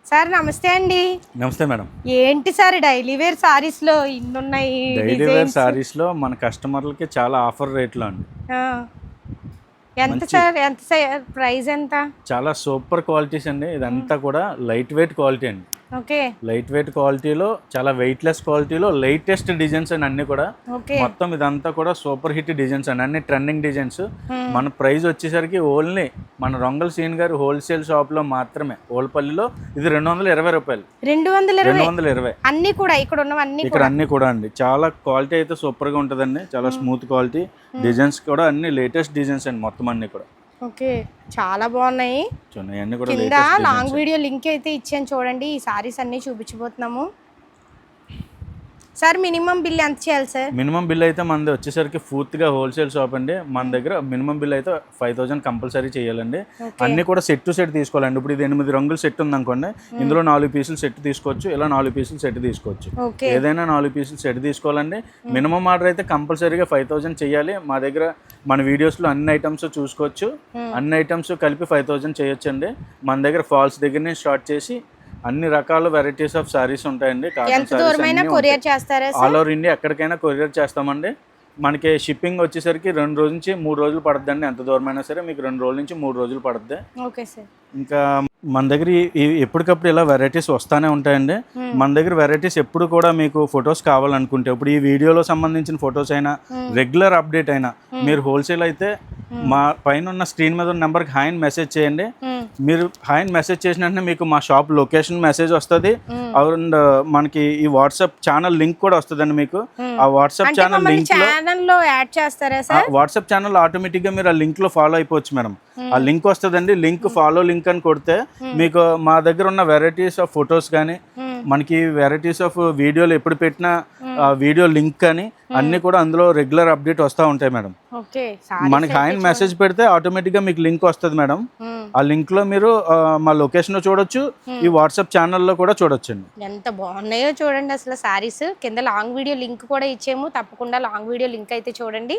Sir నమస్తే అండి. నమస్తే మేడం. ఏంటి సార్ డైలీ వేర్ సారీస్ లో ఇన్ని ఉన్నాయి? డైలీ వేర్ సారీస్ లో మన కస్టమర్లకి చాలా ఆఫర్ రేట్లో అండి. ఆ, ఎంత సార్, ఎంత ప్రైస్ ఎంత? చాలా సూపర్ క్వాలిటీస్ అండి. ఇదంతా కూడా లైట్ వెయిట్ క్వాలిటీ అండి. ఓకే, లైట్ వెయిట్ క్వాలిటీలో చాలా వెయిట్లెస్ క్వాలిటీలో లేటెస్ట్ డిజైన్స్ అండి అన్ని కూడా. మొత్తం ఇదంతా కూడా సూపర్ హిట్ డిజైన్స్ అండి, అన్ని ట్రెండింగ్ డిజైన్స్. మన ప్రైస్ వచ్చేసరికి ఓన్లీ మన రొంగల్ సీన్ గారు హోల్సేల్ షాప్ లో మాత్రమే ఓల్పల్లిలో ఇది 220 రూపాయలు. 220 అన్ని కూడా ఇక్కడ ఉన్నవన్నీ ఇక్కడ అన్ని కూడా అండి. చాలా క్వాలిటీ అయితే సూపర్ గా ఉంటుందండి, చాలా స్మూత్ క్వాలిటీ. డిజైన్స్ కూడా అన్ని లేటెస్ట్ డిజైన్స్ అండి మొత్తం అన్ని కూడా. ఓకే, చాలా బాగున్నాయి. కింద లాంగ్ వీడియో లింక్ అయితే ఇచ్చాను చూడండి. ఈ సారీస్ అన్ని చూపించబోతున్నాము. సార్ మినిమం బిల్ ఎంత చేయాలి సార్? మినిమం బిల్ అయితే మనది వచ్చేసరికి పూర్తిగా హోల్సేల్ షాప్ అండి. మన దగ్గర మినిమం బిల్ అయితే 5000 కంపల్సరీ చేయాలండి. అన్ని కూడా సెట్ టు సెట్ తీసుకోవాలండి. ఇప్పుడు ఇది 8 రంగులు సెట్ ఉందనుకోండి, ఇందులో 4 పీసులు సెట్ తీసుకోవచ్చు, ఇలా 4 పీసులు సెట్ తీసుకోవచ్చు. ఏదైనా 4 పీసులు సెట్ తీసుకోవాలండి. మినిమం ఆర్డర్ అయితే కంపల్సరీగా 5000 చేయాలి. మా దగ్గర మన వీడియోస్లో అన్ని ఐటమ్స్ చూసుకోవచ్చు. అన్ని ఐటమ్స్ కలిపి 5000 చేయొచ్చండి. మన దగ్గర ఫాల్స్ దగ్గర నుంచి స్టార్ట్ చేసి అన్ని రకాల వెరైటీస్ ఆఫ్ సారీస్ ఉంటాయండి. ఆల్ ఓవర్ ఇండియా ఎక్కడికైనా కొరియర్ చేస్తామండి. మనకి షిప్పింగ్ వచ్చేసరికి 2 రోజుల నుంచి 3 రోజులు పడుతుందండి. ఎంత దూరమైనా సరే మీకు 2 రోజుల నుంచి 3 రోజులు పడుతుంది. Okay sir. ఇంకా మన దగ్గర ఎప్పటికప్పుడు ఇలా వెరైటీస్ వస్తూనే ఉంటాయండి. మన దగ్గర వెరైటీస్ ఎప్పుడు కూడా మీకు ఫొటోస్ కావాలనుకుంటే, ఇప్పుడు ఈ వీడియోలో సంబంధించిన ఫొటోస్ అయినా రెగ్యులర్ అప్డేట్ అయినా మీరు హోల్సేల్ అయితే మా పైన ఉన్న స్క్రీన్ మీద ఉన్న నెంబర్కి హాయ్ మెసేజ్ చేయండి. మీరు హాయ్ మెసేజ్ చేసిన వెంటనే మీకు మా షాప్ లొకేషన్ మెసేజ్ వస్తుంది. అండ్ మనకి ఈ వాట్సాప్ ఛానల్ లింక్ కూడా వస్తుందండి. మీకు ఆ WhatsApp channel link WhatsApp channel automatic గా మీరు ఆ లింక్ లో ఫాలో అయిపోవచ్చు మేడం. ఆ లింక్ వస్తుందండి. లింక్ ఫాలో లింక్ అని కొడితే మీకు మా దగ్గర ఉన్న వెరైటీస్ ఆఫ్ ఫొటోస్ కానీ మనకి వెరైటీస్ ఆఫ్ వీడియోలు ఎప్పుడు పెట్టినా వీడియో లింక్ కానీ అన్ని కూడా అందులో రెగ్యులర్ అప్డేట్ వస్తూ ఉంటాయి మేడం. మనకి హాయ్ మెసేజ్ పెడితే ఆటోమేటిక్ గా మీకు లింక్ వస్తుంది మేడం. ఆ లింక్ లో మీరు మా లొకేషన్ లో చూడొచ్చు, ఈ వాట్సాప్ ఛానల్లో కూడా చూడొచ్చు అండి. ఎంత బాగున్నాయో చూడండి అసలు సారీస్. కింద లాంగ్ వీడియో లింక్ కూడా ఇచ్చాము, తప్పకుండా లాంగ్ వీడియో లింక్ అయితే చూడండి.